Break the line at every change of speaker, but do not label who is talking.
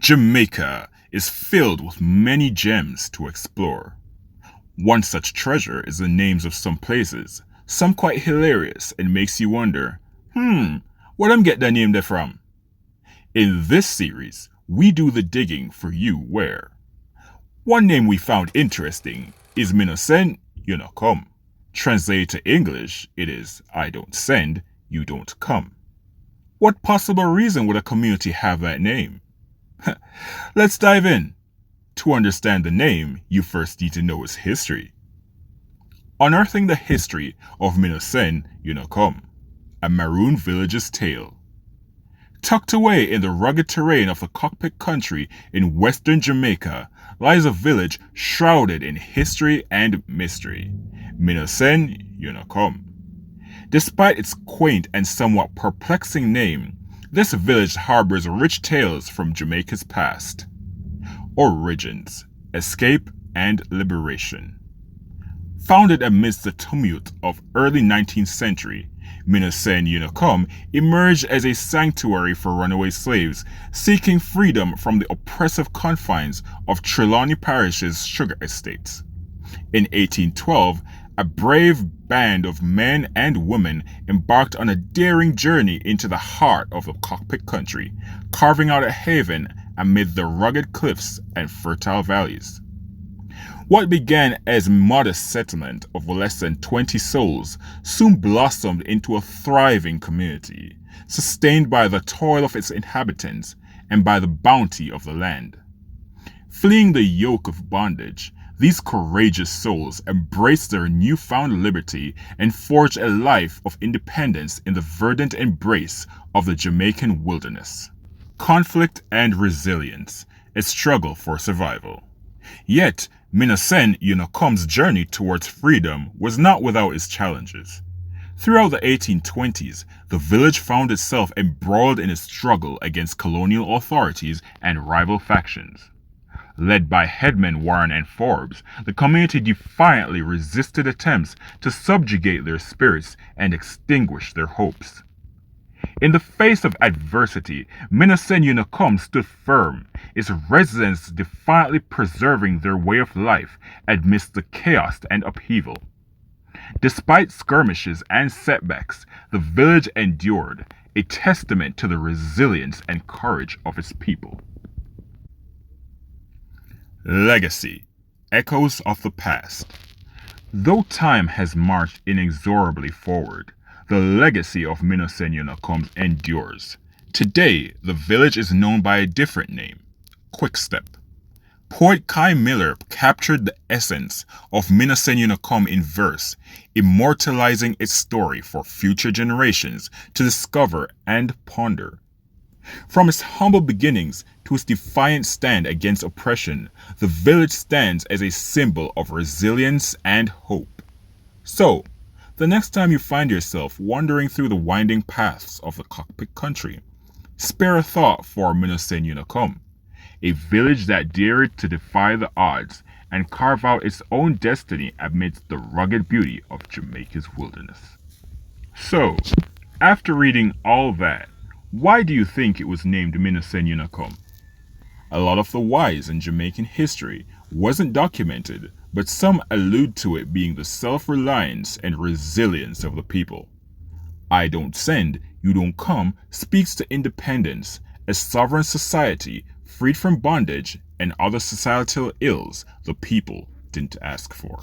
Jamaica is filled with many gems to explore. One such treasure is the names of some places, some quite hilarious and makes you wonder, where them get their name there from? In this series, we do the digging for you where. One name we found interesting is Me-no-Sen-You-No-Come. Translated to English, it is I don't send, you don't come. What possible reason would a community have that name? Let's dive in. To understand the name, you first need to know its history. Unearthing the history of Me-no-Sen-You-No-Come, a maroon village's tale. Tucked away in the rugged terrain of the Cockpit Country in western Jamaica lies a village shrouded in history and mystery, Me-no-Sen-You-No-Come. Despite its quaint and somewhat perplexing name, this village harbors rich tales from Jamaica's past. Origins, escape, and liberation. Founded amidst the tumult of early 19th century, Me-no-Sen-You-No-Come emerged as a sanctuary for runaway slaves seeking freedom from the oppressive confines of Trelawney Parish's sugar estates. In 1812, a brave band of men and women embarked on a daring journey into the heart of the Cockpit Country, carving out a haven amid the rugged cliffs and fertile valleys. What began as a modest settlement of less than 20 souls soon blossomed into a thriving community, sustained by the toil of its inhabitants and by the bounty of the land. Fleeing the yoke of bondage, these courageous souls embraced their newfound liberty and forged a life of independence in the verdant embrace of the Jamaican wilderness. Conflict and resilience, a struggle for survival. Yet, Me-no-Sen-You-No-Come's journey towards freedom was not without its challenges. Throughout the 1820s, the village found itself embroiled in a struggle against colonial authorities and rival factions. Led by headmen Warren and Forbes, the community defiantly resisted attempts to subjugate their spirits and extinguish their hopes. In the face of adversity, Me-no-Sen-You-No-Come stood firm, its residents defiantly preserving their way of life amidst the chaos and upheaval. Despite skirmishes and setbacks, the village endured, a testament to the resilience and courage of its people. Legacy, echoes of the past. Though time has marched inexorably forward, the legacy of Me-no-Sen-You-No-Come endures. Today, the village is known by a different name, Quickstep. Poet Kai Miller captured the essence of Me-no-Sen-You-No-Come in verse, immortalizing its story for future generations to discover and ponder. From its humble beginnings to its defiant stand against oppression, the village stands as a symbol of resilience and hope. So, the next time you find yourself wandering through the winding paths of the Cockpit Country, spare a thought for Me-no-Sen-You-No-Come, a village that dared to defy the odds and carve out its own destiny amidst the rugged beauty of Jamaica's wilderness. So, after reading all that, why do you think it was named Me-no-Sen-You-No-Come? A lot of the whys in Jamaican history wasn't documented, but some allude to it being the self-reliance and resilience of the people. I don't send, you don't come speaks to independence, a sovereign society freed from bondage and other societal ills the people didn't ask for.